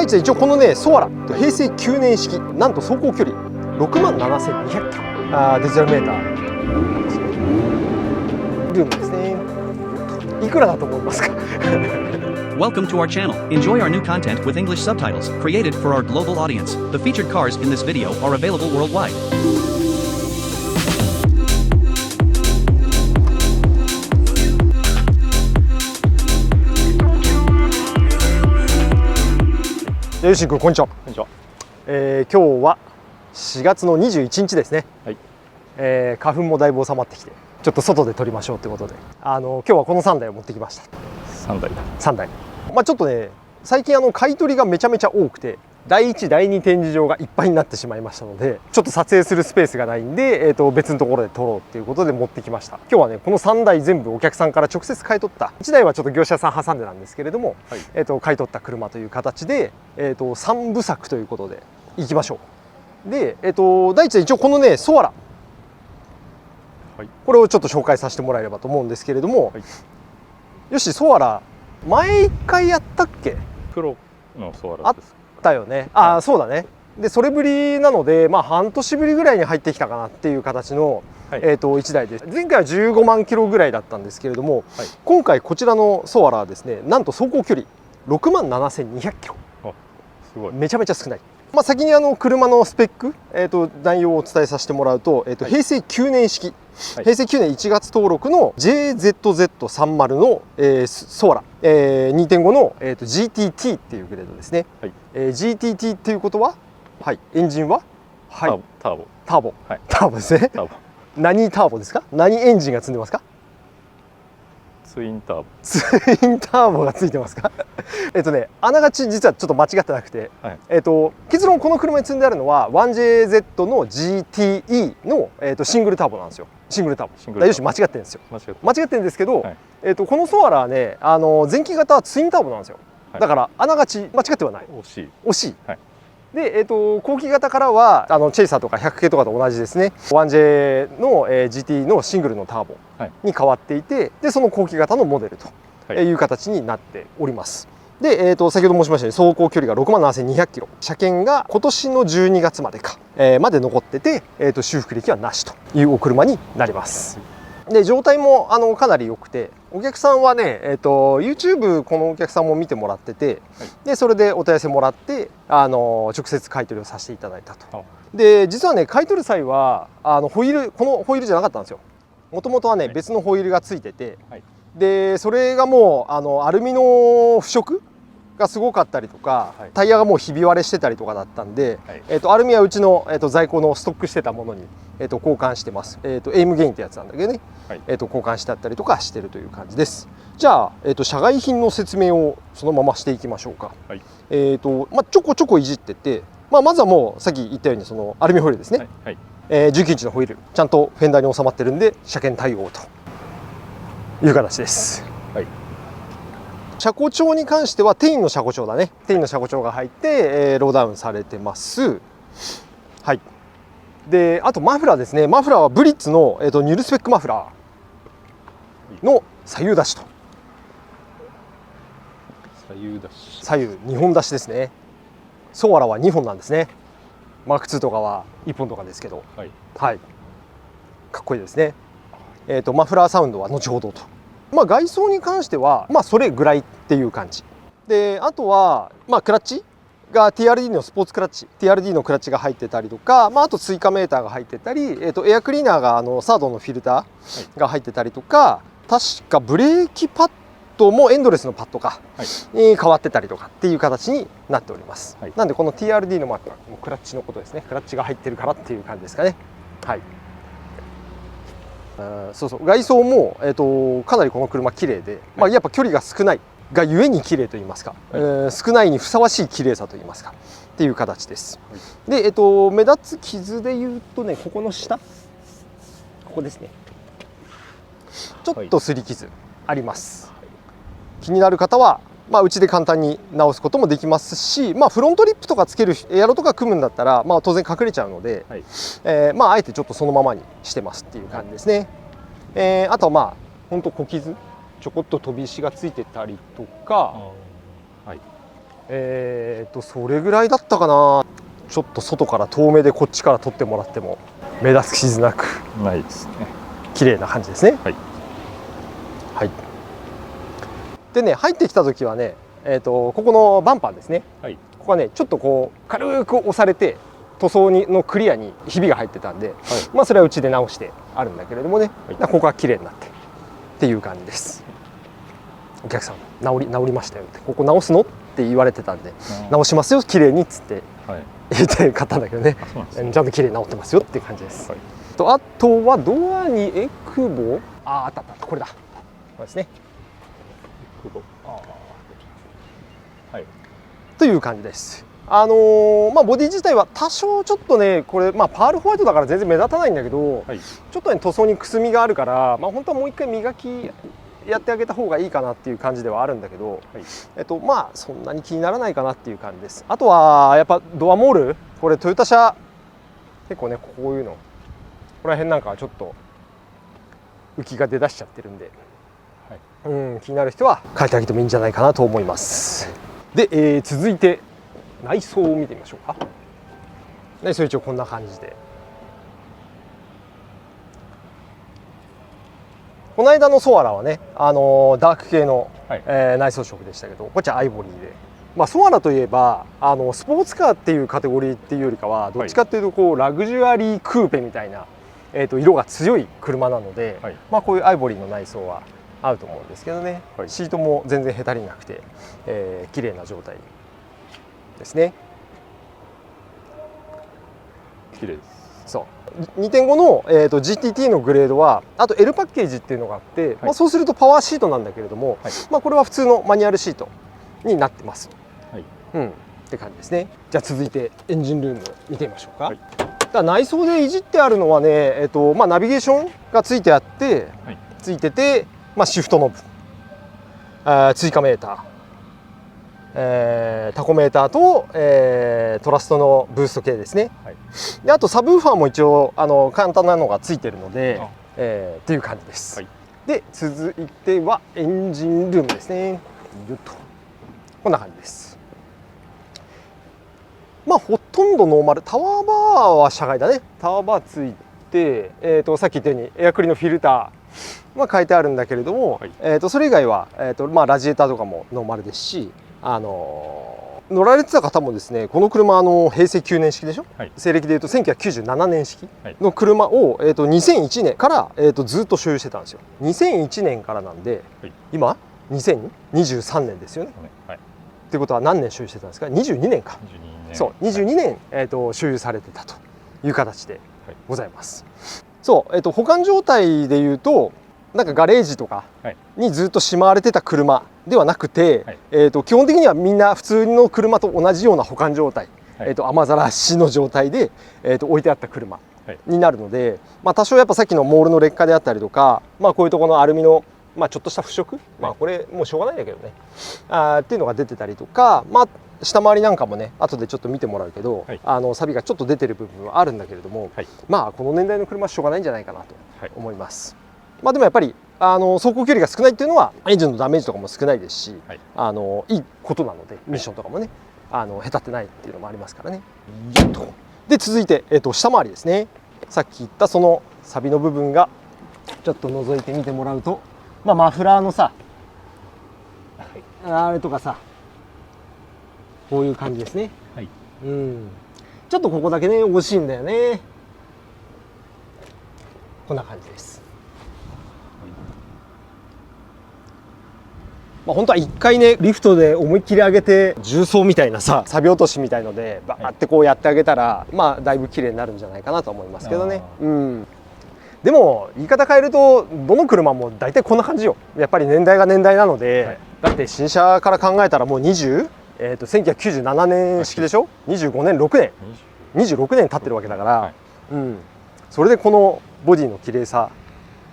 第一は一応このねソアラ平成9年式、なんと走行距離67200キロ、デジタルメータールームですね。いくらだと思いますか？ Welcome to our channel. Enjoy our new content with English subtitles, created for our global audience. The featured cars in this video are available worldwide. よしんくん、こんにちは。こんにちは。今日は4月の21日ですね。はい。花粉もだいぶ収まってきて、ちょっと外で撮りましょうということで、今日はこの3台を持ってきました。3台。まあちょっとね、最近買い取りがめちゃめちゃ多くて、第1、第2展示場がいっぱいになってしまいましたので、ちょっと撮影するスペースがないんで、別のところで撮ろうっていうことで持ってきました。今日はね、この3台全部お客さんから直接買い取った、1台はちょっと業者さん挟んでなんですけれども、はい、買い取った車という形で、3部作ということでいきましょう。で、第一は一応このねソアラ、はい、これをちょっと紹介させてもらえればと思うんですけれども、はい、よし、ソアラ前1回やったっけ？黒のソアラです。あったよね。ああ、そうだね。でそれぶりなので、まあ半年ぶりぐらいに入ってきたかなっていう形の、はい、1台です。前回は15万キロぐらいだったんですけれども、はい、今回こちらのソアラはですね、なんと走行距離6万7200キロ。すごい。めちゃめちゃ少ない。まあ、先に車のスペック、内容をお伝えさせてもらうと、平成9年式、はい、平成9年1月登録の JZZ30 の、ソアラ、2.5 の、GTT っていうグレードですね。はい、GTT っていうことは、はい、エンジンは、はい、ターボ、はい、ターボですね。何ターボですか？何エンジンが積んでますか？ツインターボ。ツインターボがついてますか？あながち実はちょっと間違ってなくて、はい、結論この車に積んであるのは 1JZ の GTE の、シングルターボなんですよ。シングルターボ。よし、間違ってるんですよ。間違ってるんですけど、はい、このソアラはね、前期型はツインターボなんですよ。はい、だからあながち間違ってはない。惜しい。はい、で、後期型からはチェイサーとか100系とかと同じですね、 1J の、GT のシングルのターボに変わっていて、でその後期型のモデルという形になっております。で、先ほど申しましたように走行距離が6万7200キロ、車検が今年の12月までか、まで残ってて、修復歴はなしというお車になります。で状態もかなり良くて、お客さんはね、YouTube このお客さんも見てもらってて、はい、でそれでお問い合わせもらって直接買い取りをさせていただいたと。で実はね、買い取る際はホイール、このホイールじゃなかったんですよ。もともとはね、はい、別のホイールがついてて、はい、でそれがもうアルミの腐食がすごかったりとか、はい、タイヤがもうひび割れしてたりとかだったんで、はい、アルミはうちの、在庫のストックしてたものに、交換してます。エイムゲインってやつなんだけどね、はい、交換してあったりとかしてるという感じです。じゃあ、社外品の説明をそのまましていきましょうか。はい、ちょこちょこいじってて、まずはもうさっき言ったようにそのアルミホイールですね。はいはい、19インチのホイールちゃんとフェンダーに収まってるんで車検対応という形です。はい、車庫帳に関してはテインの車庫帳だね。テインの車庫帳が入って、ローダウンされてます。はい。で、あとマフラーですね。マフラーはブリッツの、ニュルスペックマフラーの左右出しと。左右2本出しですね。ソアラは2本なんですね。マーク2とかは1本とかですけど、はい、はい、かっこいいですね。マフラーサウンドは後ほどと。まあ外装に関してはそれぐらいっていう感じで、あとはクラッチが TRD のスポーツクラッチ、 TRD のクラッチが入ってたりとか、あと追加メーターが入ってたり、エアクリーナーがサードのフィルターが入ってたりとか、確かブレーキパッドもエンドレスのパッドかに変わってたりとかっていう形になっております。はい、なんでこの TRD のクラッチのことですね。クラッチが入ってるからっていう感じですかね。はい。そうそう、外装も、かなりこの車綺麗で、やっぱ距離が少ないがゆえに綺麗と言いますか、はい、少ないにふさわしい綺麗さと言いますかっていう形です。はい、で、目立つ傷でいうとね、ここの下、ここですね、ちょっと擦り傷あります。はい、気になる方はうちで簡単に直すこともできますし、フロントリップとかつけるエアロとか組むんだったら、当然隠れちゃうので、はい、あえてちょっとそのままにしてますっていう感じですね。あとはほんと小傷、ちょこっと飛び石がついてたりとか、はい、それぐらいだったかな。ちょっと外から遠目でこっちから撮ってもらっても目立つ傷なくないですね。綺麗な感じですね。はい。はい。でね、入ってきた時はね、ここのバンパーですね。はい。ここはね、ちょっとこう軽く押されて塗装のクリアにひびが入ってたんで、まあそれはうちで直してあるんだけれどもね、ここは綺麗になってっていう感じです。お客さん治りましたよって、ここ直すのって言われてたんで、直しますよ綺麗にっつって言って買ったんだけどね、ちゃんと綺麗に直ってますよっていう感じです。あとはドアにエクボ、あったこれだ、これですね。はい、という感じです。まあ、ボディ自体は多少ちょっとね、これ、まあ、パールホワイトだから全然目立たないんだけど、はい、ちょっとね塗装にくすみがあるから、まあ、本当はもう一回磨きやってあげた方がいいかなっていう感じではあるんだけど、はい、まあそんなに気にならないかなっていう感じです。あとはやっぱドアモール、これトヨタ車結構ね、こういうのここら辺なんかはちょっと浮きが出だしちゃってるんで、はい、気になる人は変えてあげてもいいんじゃないかなと思います。で、続いて内装を見てみましょうか。内装一応こんな感じで、この間のソアラはね、ダーク系の、はい、内装色でしたけど、こっちはアイボリーで、まあ、ソアラといえばスポーツカーっていうカテゴリーっていうよりかはどっちかっていうとこうラグジュアリークーペみたいな、色が強い車なので、はい、まあこういうアイボリーの内装は合うと思うんですけどね、はい、シートも全然へたりなくて、綺麗な状態ですね。綺麗です。そう 2.5 の、GTT のグレードはあと L パッケージっていうのがあって、はい、まあ、そうするとパワーシートなんだけれども、はい、まあこれは普通のマニュアルシートになってます。はい、って感じですね。じゃあ続いてエンジンルームを見てみましょうか。はい、だ内装でいじってあるのはね、まあ、ナビゲーションがついてあって、はい、ついてて、まあ、シフトノブ、追加メーター、タコメーターと、トラストのブースト系ですね。はい、であとサブウーファーも一応簡単なのがついてるので、っていう感じです。はい、で続いてはエンジンルームですね。こんな感じです。まあほとんどノーマル、タワーバーは車外だね。タワーバーついて、さっき言ったようにエアクリのフィルターは変えてあるんだけれども、はい、それ以外は、まあ、ラジエーターとかもノーマルですし、乗られてた方もですね、この車平成9年式でしょ、はい、西暦でいうと1997年式の車を、2001年から、ずっと所有してたんですよ。2001年からなんで、はい、今2023年ですよね。はい、ってことは何年所有してたんですか。22年か。そう22年、所有されてたという形でございます。はい、そう、保管状態でいうとなんかガレージとかにずっとしまわれてた車ではなくて、はい、基本的にはみんな普通の車と同じような保管状態、はい、雨ざらしの状態で、置いてあった車になるので、まあ、多少やっぱさっきのモールの劣化であったりとか、まあ、こういうところのアルミのまあちょっとした腐食、まあこれもうしょうがないんだけどね、っていうのが出てたりとか、まあ下回りなんかもね後でちょっと見てもらうけど、はい、錆びがちょっと出てる部分はあるんだけれども、はい、まあこの年代の車はしょうがないんじゃないかなと思います。はい、まあでもやっぱり走行距離が少ないっていうのはエンジンのダメージとかも少ないですし、はい、いいことなのでミッションとかもねへたってないっていうのもありますからね。で続いて、下回りですね。さっき言ったその錆の部分がちょっと覗いてみてもらうと、まあ、マフラーのさ、あれとかさ、こういう感じですね。はい、ちょっとここだけね惜しいんだよね。こんな感じです。まあ、本当は1回ねリフトで思いっきり上げて重曹みたいなさ錆落としみたいのでバーってこうやってあげたら、まあだいぶ綺麗になるんじゃないかなと思いますけどね。でも言い方変えるとどの車も大体こんな感じよ。やっぱり年代が年代なので、はい、だって新車から考えたらもう1997年式でしょ、25年6年26年経ってるわけだから、はい、それでこのボディの綺麗さ、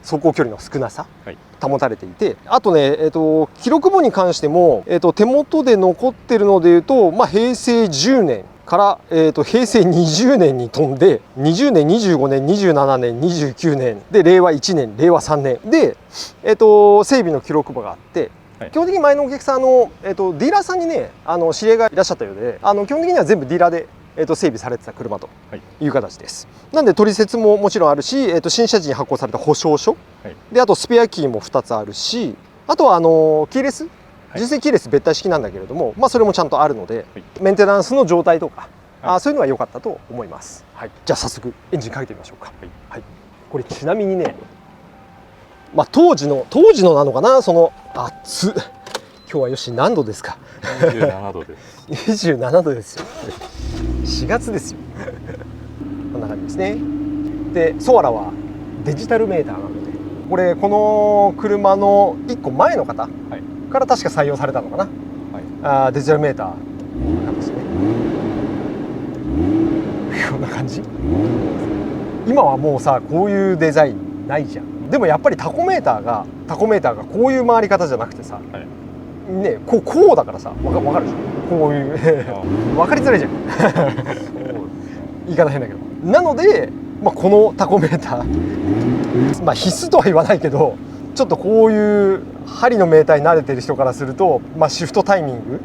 走行距離の少なさ、はい、保たれていて、あとね、記録簿に関しても、手元で残ってるのでいうと、まあ、平成10年から、平成20年に飛んで20年25年27年29年で令和1年令和3年で、整備の記録簿があって、基本的に前のお客さんディーラーさんにね知り合いがいらっしゃったようで基本的には全部ディーラーで、整備されてた車という形です。なんで取説ももちろんあるし、新車時に発行された保証書、であとスペアキーも2つあるし、あとはキーレス純正キーレス別体式なんだけれども、それもちゃんとあるので、メンテナンスの状態とか、そういうのは良かったと思います。じゃあ早速エンジンかけてみましょうか。これちなみにね、当時のなのかな、熱っ、今日はよし何度ですか。27度です。27度ですよ。4月ですよ。こんな感じですね。でソアラはデジタルメーターなので、これこの車の1個前の方から確か採用されたのかな、デジタルメーターなんですね。こんな感じ。今はもうさこういうデザインないじゃん。でもやっぱりタコメーターがこういう回り方じゃなくてさ、ね、こうだからさ、わかるでしょ、こういう分かりづらいじゃん。言い方変だけど。なので、このタコメーター、必須とは言わないけど、ちょっとこういう針のメーターに慣れてる人からすると、シフトタイミング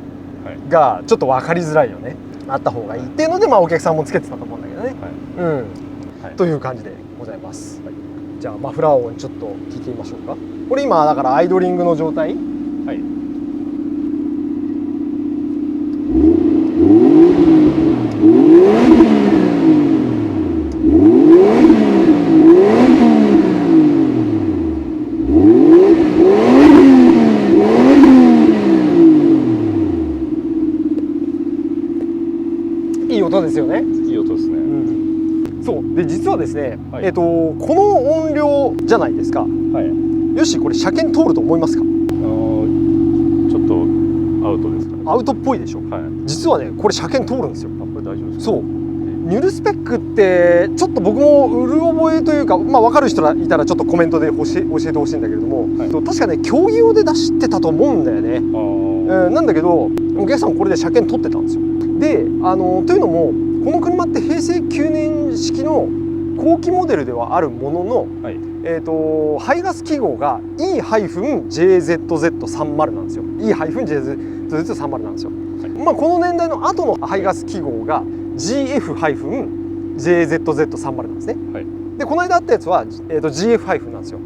がちょっと分かりづらいよね。あった方がいいっていうので、お客さんもつけてたと思うんだけどね。という感じでございます。じゃあマフラー音ちょっと聞いてみましょうか。これ今だからアイドリングの状態。いい音ですよね。いい音ですね。そうで実はですね、この音量じゃないですか。よしこれ車検通ると思いますか。ちょっとアウトですかね。アウトっぽいでしょ。実はねこれ車検通るんですよ。これ大丈夫ですか。そう、ニュルスペックってちょっと僕もうる覚えというか、分かる人がいたらちょっとコメントで教えてほしいんだけれども、確かね競技用で出してたと思うんだよね。なんだけどお客さんこれで車検取ってたんですよ。でというのもこの車って平成9年式の後期モデルではあるものの、排ガス記号が E-JZZ30 なんですよ。E-JZZ30 なんですよ。この年代の後の排ガス記号が GF-JZZ30 なんですね。でこの間あったやつは、GF- なんですよ。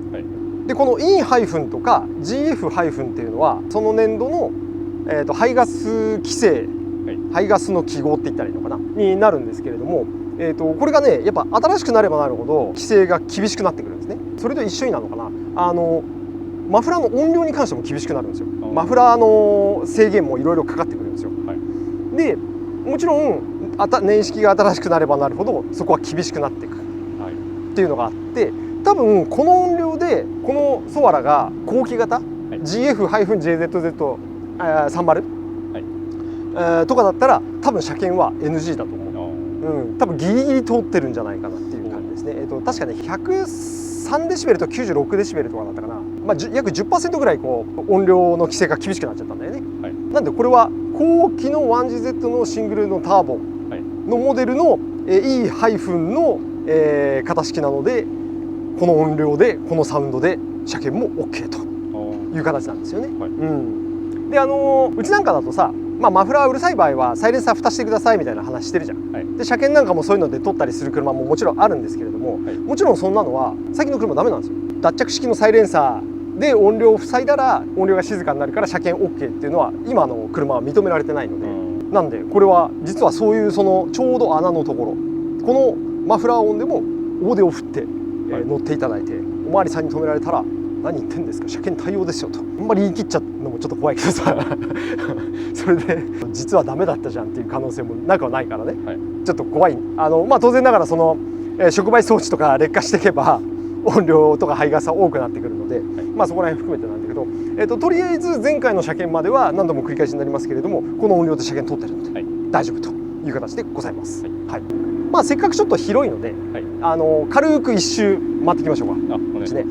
でこの E- とか GF- っていうのはその年度の、排ガス規制、排ガスの記号って言ったらいいのかなになるんですけれども、これがねやっぱ新しくなればなるほど規制が厳しくなってくるんですね。それと一緒になるのかな、マフラーの音量に関しても厳しくなるんですよ。マフラーの制限もいろいろかかってくるんですよ。でもちろん年式が新しくなればなるほどそこは厳しくなっていくっていうのがあって、多分この音量でこのソアラが後期型、GF-JZZ30、とかだったら多分車検は NG だと思う。多分ギリギリ通ってるんじゃないかなっていう感じですね。確かね103デシベルと96デシベルとかだったかな、約 10% ぐらいこう音量の規制が厳しくなっちゃったんだよね。なんでこれは後期の 1GZ のシングルのターボのモデルの E- の型式なので、この音量でこのサウンドで車検も OK という形なんですよね。でうちなんかだとさ、マフラーうるさい場合はサイレンサー蓋してくださいみたいな話してるじゃん。で車検なんかもそういうので取ったりする車ももちろんあるんですけれども、もちろんそんなのは最近の車ダメなんですよ。脱着式のサイレンサーで音量を塞いだら音量が静かになるから車検 OK っていうのは今の車は認められてないので、なんでこれは実はそういうちょうど穴のところ、このマフラー音でも大手を振って、乗っていただいて、おまわりさんに止められたら何言ってんですか車検対応ですよと、あんまり言い切っちゃうのもちょっと怖いけどさそれで実はダメだったじゃんっていう可能性もなくはないからね、ちょっと怖い。当然ながら触媒装置とか劣化していけば音量とか排ガスは多くなってくるので、そこら辺含めてなんだけど、とりあえず前回の車検までは何度も繰り返しになりますけれども、この音量で車検取ってるので大丈夫という形でございます。せっかくちょっと広いので、軽く一周回っていきましょうか。お願いします。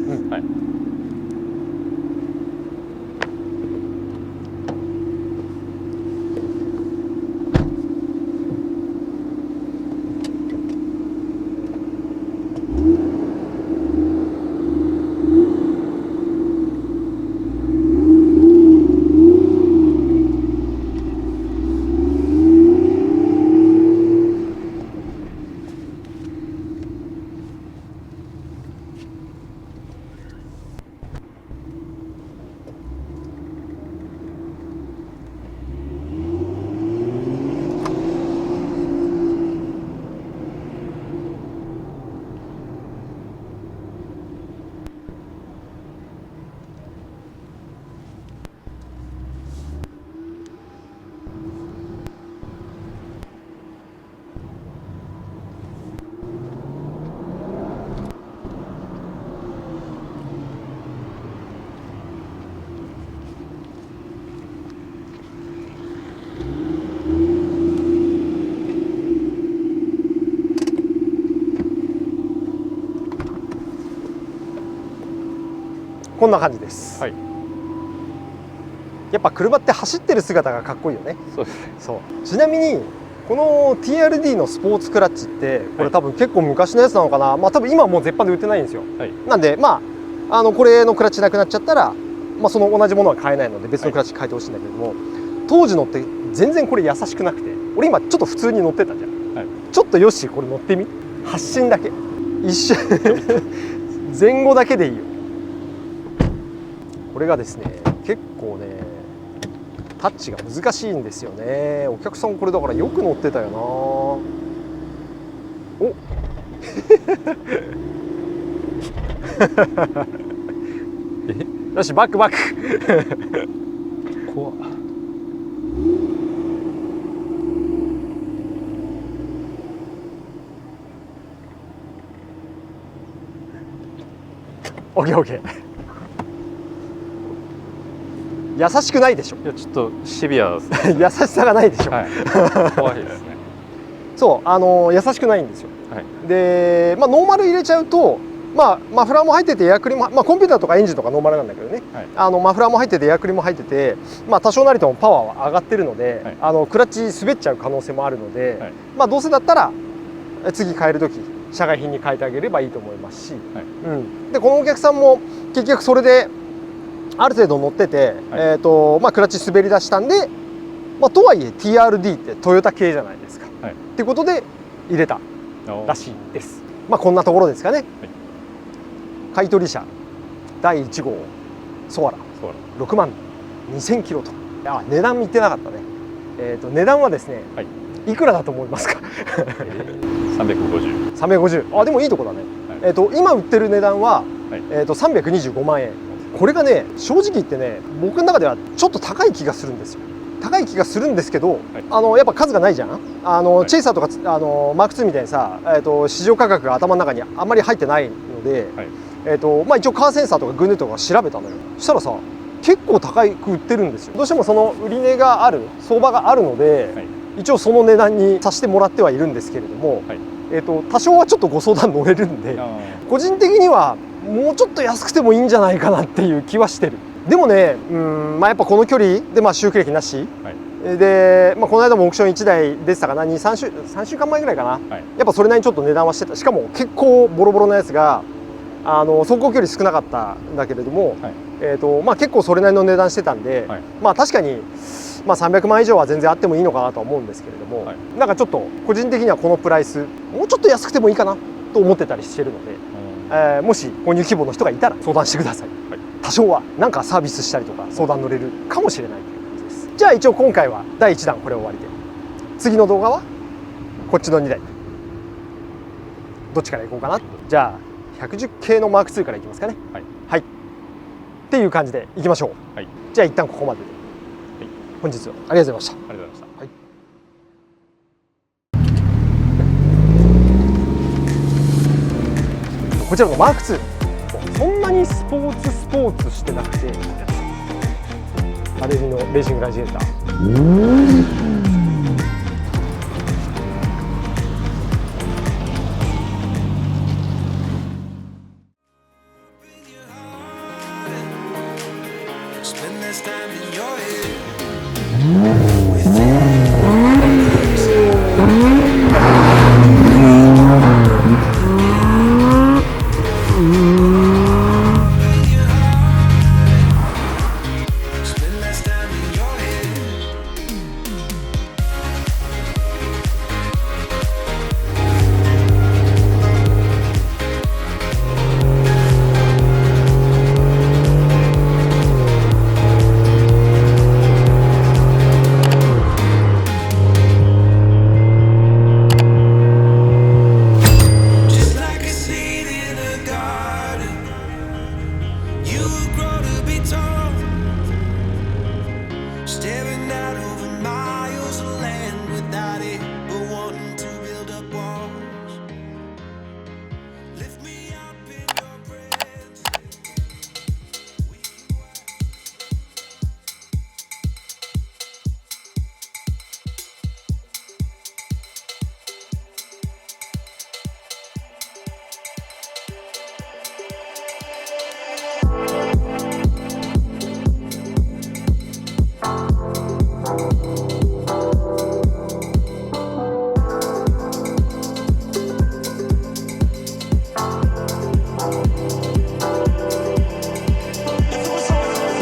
こんな感じです、はい、やっぱ車って走ってる姿がかっこいいよね。そうですね。そうちなみにこの TRD のスポーツクラッチってこれ多分結構昔のやつなのかな、まあ多分今はもう絶版で売ってないんですよ、はい、なんでまあこれのクラッチなくなっちゃったら、まあ、その同じものは買えないので別のクラッチ変えてほしいんだけれども、当時乗って全然これ優しくなくて、俺今ちょっと普通に乗ってたじゃん、はい、ちょっとよしこれ乗ってみ、発進だけ一瞬前後だけでいいよ。これがですね結構ねタッチが難しいんですよね。お客さんこれだからよく乗ってたよな。およしバックバック怖っ。オッケーオッケー。優しくないでしょ。いやちょっとシビアですね。優しさがないでしょ、はい、怖いですね。そう優しくないんですよ、はい、で、まあ、ノーマル入れちゃうと、まあ、マフラーも入っててエアクリも、まあ、コンピューターとかエンジンとかノーマルなんだけどね、はい、マフラーも入っててエアクリも入ってて、まあ、多少なりともパワーは上がってるので、はい、クラッチ滑っちゃう可能性もあるので、はい、まあ、どうせだったら次変える時社外品に変えてあげればいいと思いますし、はい、うん、でこのお客さんも結局それである程度乗ってて、はい、まあ、クラッチ滑り出したんで、まあ、とはいえ TRD ってトヨタ系じゃないですか、はい、っていうことで入れたらしいです。まあこんなところですかね、はい、買取車第1号ソアラ6万2000キロと、値段見てなかったね。値段はですね、はい、いくらだと思いますか？350。350。でもいいとこだね、はい、今売ってる値段は、はい、325万円。これがね正直言ってね僕の中ではちょっと高い気がするんですよ。高い気がするんですけど、はい、やっぱ数がないじゃん。はい、チェイサーとかマーク2みたいにさ、市場価格が頭の中にあんまり入ってないので、はい、まあ、一応カーセンサーとかグヌとか調べたのよ。そしたらさ結構高く売ってるんですよ。どうしてもその売り値がある相場があるので、はい、一応その値段にさせてもらってはいるんですけれども、はい、多少はちょっとご相談乗れるんで、個人的にはもうちょっと安くてもいいんじゃないかなっていう気はしてる。でもね、まあ、やっぱこの距離で、まあ、修復歴なし、はい、で、まあ、この間もオークション1台出てたかな、3週間前ぐらいかな、はい、やっぱそれなりにちょっと値段はしてた。しかも結構ボロボロなやつが走行距離少なかったんだけれども、はい、まあ、結構それなりの値段してたんで、はい、まあ確かに、まあ、300万以上は全然あってもいいのかなとは思うんですけれども、はい、なんかちょっと個人的にはこのプライスもうちょっと安くてもいいかなと思ってたりしてるので、もし購入希望の人がいたら相談してください、はい、多少は何かサービスしたりとか相談乗れるかもしれないという感じです。じゃあ一応今回は第1弾これ終わりで、次の動画はこっちの2台どっちからいこうかな。じゃあ110系のマーク2からいきますかね。はい、はい、っていう感じでいきましょう、はい、じゃあ一旦ここまでで、はい、本日はありがとうございました。ありがとうございました。はい、こちらのマーク2、そんなにスポーツしてなくて、アレリのレーシングラジエーター、